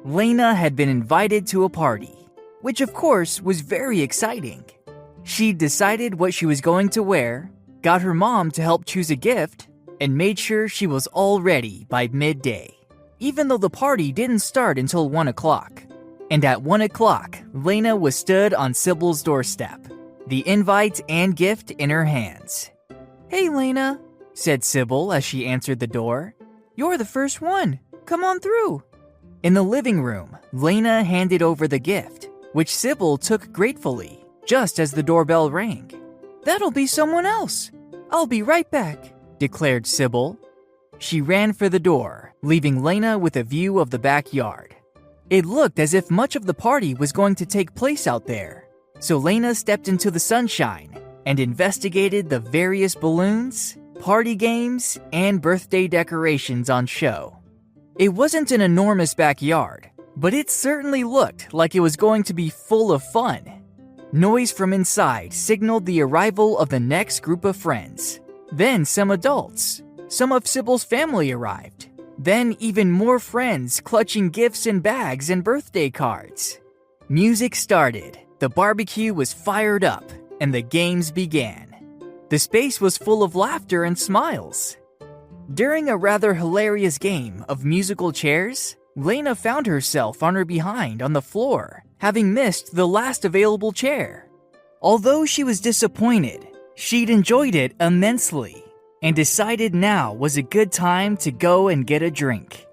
Layna had been invited to a party, which of course was very exciting. She'd decided what she was going to wear, got her mom to help choose a gift, and made sure she was all ready by midday, even though the party didn't start until 1 o'clock. And at 1 o'clock, Layna was stood on Sybil's doorstep, the invite and gift in her hands. "Hey, Layna," said Sybil as she answered the door. "You're the first one. Come on through." In the living room, Layna handed over the gift, which Sybil took gratefully, just as the doorbell rang. "That'll be someone else. I'll be right back," declared Sybil. She ran for the door, leaving Layna with a view of the backyard. It looked as if much of the party was going to take place out there, so Layna stepped into the sunshine and investigated the various balloons, party games, and birthday decorations on show. It wasn't an enormous backyard, but it certainly looked like it was going to be full of fun. Noise from inside signaled the arrival of the next group of friends. Then some adults. Some of Sybil's family arrived. Then even more friends clutching gifts and bags and birthday cards. Music started, the barbecue was fired up, and the games began. The space was full of laughter and smiles. During a rather hilarious game of musical chairs, Layna found herself on her behind on the floor, having missed the last available chair. Although she was disappointed, she'd enjoyed it immensely and decided now was a good time to go and get a drink.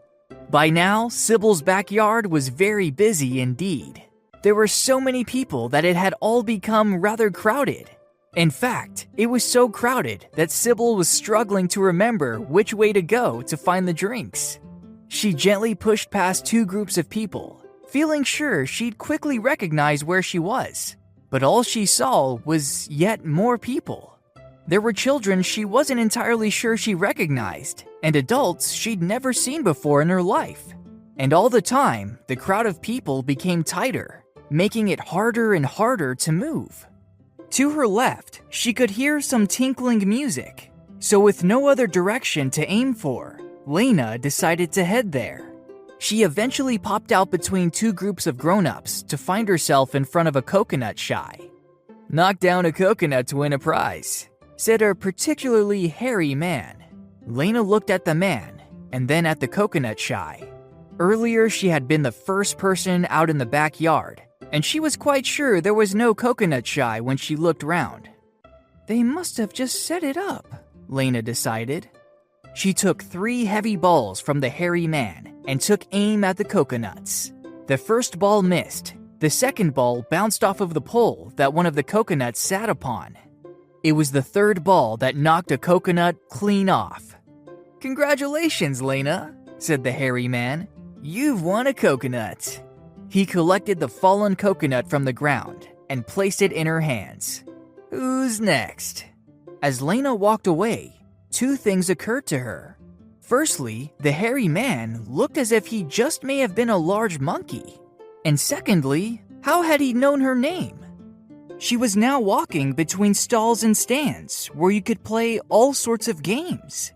By now, Sybil's backyard was very busy indeed. There were so many people that it had all become rather crowded. In fact, it was so crowded that Sybil was struggling to remember which way to go to find the drinks. She gently pushed past two groups of people, feeling sure she'd quickly recognize where she was. But all she saw was yet more people. There were children she wasn't entirely sure she recognized, and adults she'd never seen before in her life. And all the time, the crowd of people became tighter, making it harder and harder to move. To her left, she could hear some tinkling music, so with no other direction to aim for, Layna decided to head there. She eventually popped out between two groups of grown-ups to find herself in front of a coconut shy. "Knock down a coconut to win a prize," said a particularly hairy man. Layna looked at the man, and then at the coconut shy. Earlier, she had been the first person out in the backyard, and she was quite sure there was no coconut shy when she looked round. "They must have just set it up," Layna decided. She took 3 heavy balls from the hairy man and took aim at the coconuts. The first ball missed. The second ball bounced off of the pole that one of the coconuts sat upon. It was the third ball that knocked a coconut clean off. "Congratulations, Layna," said the hairy man. "You've won a coconut." He collected the fallen coconut from the ground and placed it in her hands. "Who's next?" As Layna walked away, 2 things occurred to her. Firstly, the hairy man looked as if he just may have been a large monkey. And secondly, how had he known her name? She was now walking between stalls and stands where you could play all sorts of games.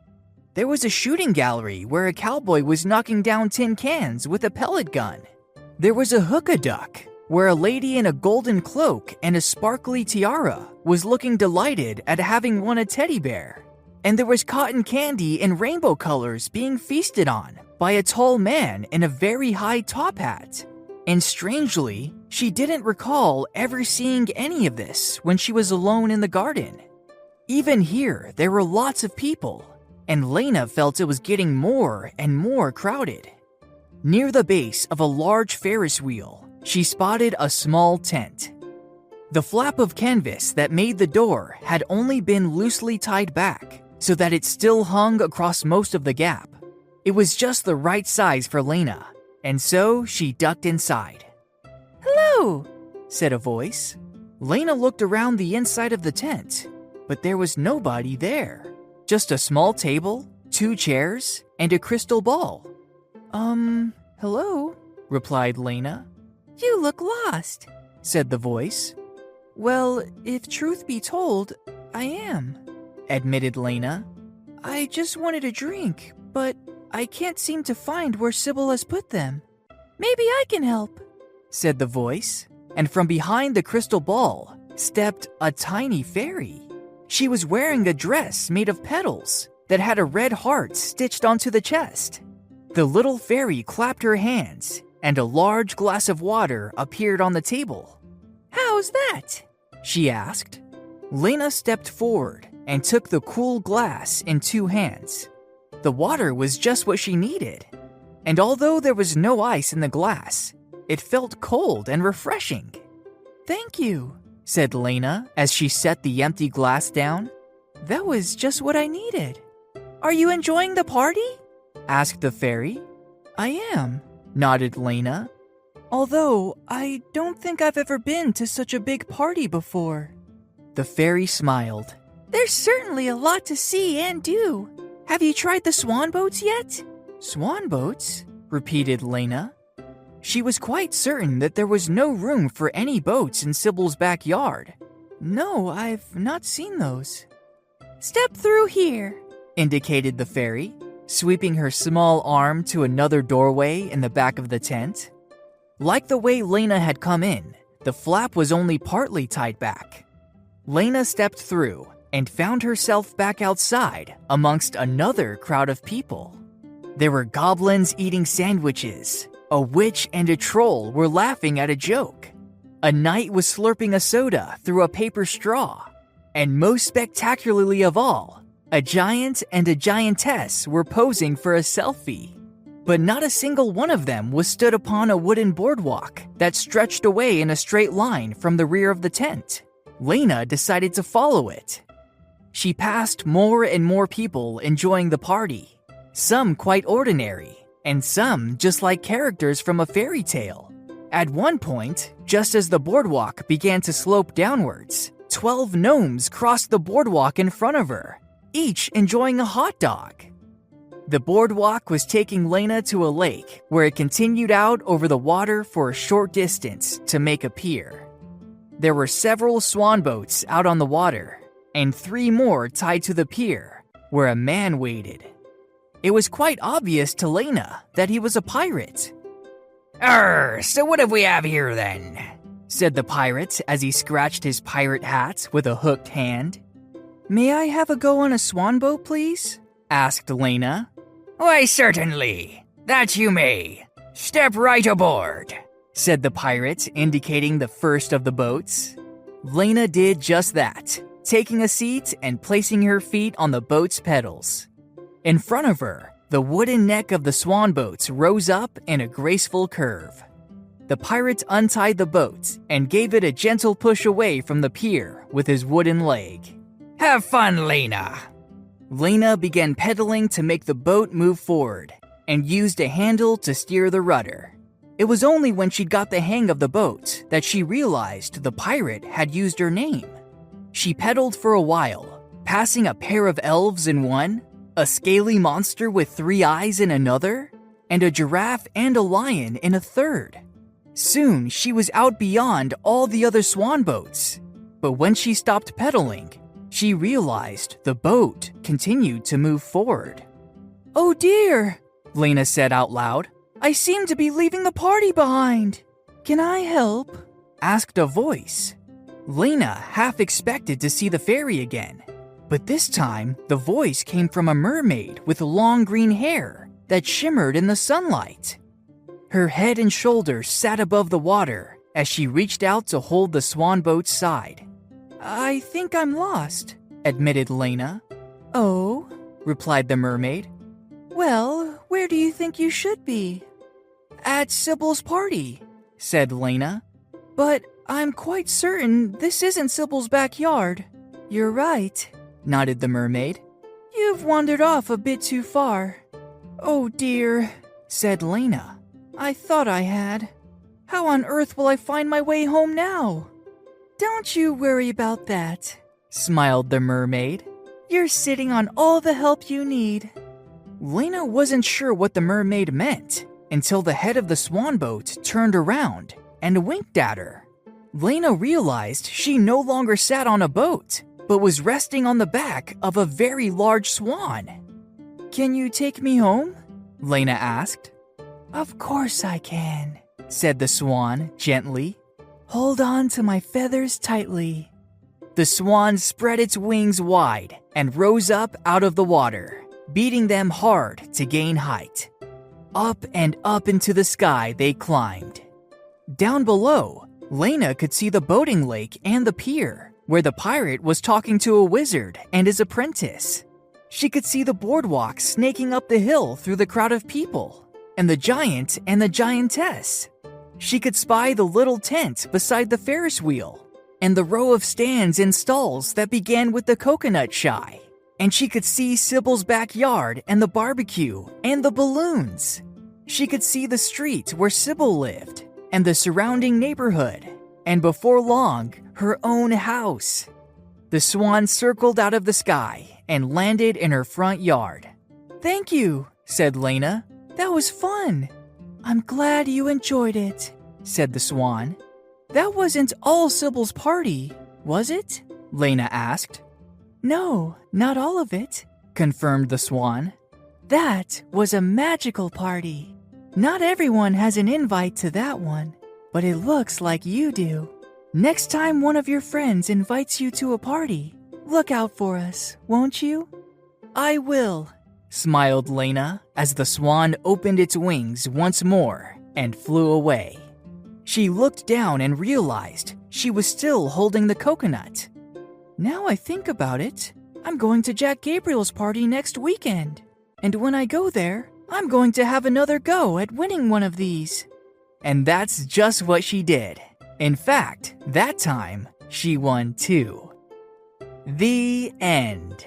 There was a shooting gallery where a cowboy was knocking down tin cans with a pellet gun. There was a hookah duck where a lady in a golden cloak and a sparkly tiara was looking delighted at having won a teddy bear. And there was cotton candy in rainbow colors being feasted on by a tall man in a very high top hat. And strangely, she didn't recall ever seeing any of this when she was alone in the garden. Even here, there were lots of people, and Layna felt it was getting more and more crowded. Near the base of a large Ferris wheel, she spotted a small tent. The flap of canvas that made the door had only been loosely tied back, so that it still hung across most of the gap. It was just the right size for Layna, and so she ducked inside. "Hello," said a voice. Layna looked around the inside of the tent, but there was nobody there. Just a small table, 2 chairs, and a crystal ball. Hello," replied Layna. "You look lost," said the voice. "Well, if truth be told, I am," admitted Layna. "I just wanted a drink, but I can't seem to find where Sybil has put them. Maybe I can help, said the voice, and from behind the crystal ball stepped a tiny fairy. She was wearing a dress made of petals that had a red heart stitched onto the chest. The little fairy clapped her hands, and a large glass of water appeared on the table. "How's that?" she asked. Layna stepped forward and took the cool glass in 2 hands. The water was just what she needed, and although there was no ice in the glass, it felt cold and refreshing. "Thank you," said Layna as she set the empty glass down. "That was just what I needed." "Are you enjoying the party?" asked the fairy. "I am," nodded Layna. "Although I don't think I've ever been to such a big party before." The fairy smiled. "There's certainly a lot to see and do. Have you tried the swan boats yet?" "Swan boats?" repeated Layna. She was quite certain that there was no room for any boats in Sybil's backyard. "No, I've not seen those." "Step through here," indicated the fairy, sweeping her small arm to another doorway in the back of the tent. Like the way Layna had come in, the flap was only partly tied back. Layna stepped through and found herself back outside amongst another crowd of people. There were goblins eating sandwiches, a witch and a troll were laughing at a joke, a knight was slurping a soda through a paper straw, and most spectacularly of all, a giant and a giantess were posing for a selfie. But not a single one of them was stood upon a wooden boardwalk that stretched away in a straight line from the rear of the tent. Layna decided to follow it. She passed more and more people enjoying the party, some quite ordinary, and some just like characters from a fairy tale. At one point, just as the boardwalk began to slope downwards, 12 gnomes crossed the boardwalk in front of her, each enjoying a hot dog. The boardwalk was taking Layna to a lake where it continued out over the water for a short distance to make a pier. There were several swan boats out on the water, and 3 more tied to the pier, where a man waited. It was quite obvious to Layna that he was a pirate. So what do we have here then?" said the pirate as he scratched his pirate hat with a hooked hand. "May I have a go on a swan boat, please?" asked Layna. "Why, certainly. That you may. Step right aboard," said the pirate, indicating the first of the boats. Layna did just that, taking a seat and placing her feet on the boat's pedals. In front of her, the wooden neck of the swan boat rose up in a graceful curve. The pirate untied the boat and gave it a gentle push away from the pier with his wooden leg. "Have fun, Layna." Layna began pedaling to make the boat move forward and used a handle to steer the rudder. It was only when she got the hang of the boat that she realized the pirate had used her name. She pedaled for a while, passing a pair of elves in one, a scaly monster with 3 eyes in another, and a giraffe and a lion in a third. Soon she was out beyond all the other swan boats, but when she stopped pedaling, she realized the boat continued to move forward. "Oh dear," Layna said out loud. "I seem to be leaving the party behind." "Can I help?" asked a voice. Layna half expected to see the fairy again, but this time the voice came from a mermaid with long green hair that shimmered in the sunlight. Her head and shoulders sat above the water as she reached out to hold the swan boat's side. "I think I'm lost," admitted Layna. "Oh," replied the mermaid. "Well, where do you think you should be?" "At Sybil's party," said Layna. "But I'm quite certain this isn't Sybil's backyard." "You're right," nodded the mermaid. "You've wandered off a bit too far." "Oh dear," said Layna. "I thought I had. How on earth will I find my way home now?" "Don't you worry about that," smiled the mermaid. "You're sitting on all the help you need." Layna wasn't sure what the mermaid meant until the head of the swan boat turned around and winked at her. Layna realized she no longer sat on a boat, but was resting on the back of a very large swan. "Can you take me home?" Layna asked. Of course I can, said the swan gently. Hold on to my feathers tightly. The swan spread its wings wide and rose up out of the water, beating them hard to gain height. Up and up into the sky they climbed. Down below, Layna could see the boating lake and the pier, where the pirate was talking to a wizard and his apprentice. She could see the boardwalk snaking up the hill through the crowd of people, and the giant and the giantess. She could spy the little tent beside the Ferris wheel, and the row of stands and stalls that began with the coconut shy. And she could see Sybil's backyard and the barbecue and the balloons. She could see the street where Sybil lived and the surrounding neighborhood, and before long, her own house. The swan circled out of the sky and landed in her front yard. Thank you, said Layna. That was fun. I'm glad you enjoyed it, said the swan. That wasn't all Sybil's party, was it? Layna asked. No, not all of it, confirmed the swan. That was a magical party. Not everyone has an invite to that one, but it looks like you do. Next time one of your friends invites you to a party, look out for us, won't you? I will, smiled Layna as the swan opened its wings once more and flew away. She looked down and realized she was still holding the coconut. Now I think about it, I'm going to Jack Gabriel's party next weekend. And when I go there, I'm going to have another go at winning one of these. And that's just what she did. In fact, that time, she won too. The end.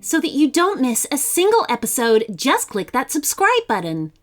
So that you don't miss a single episode, just click that subscribe button.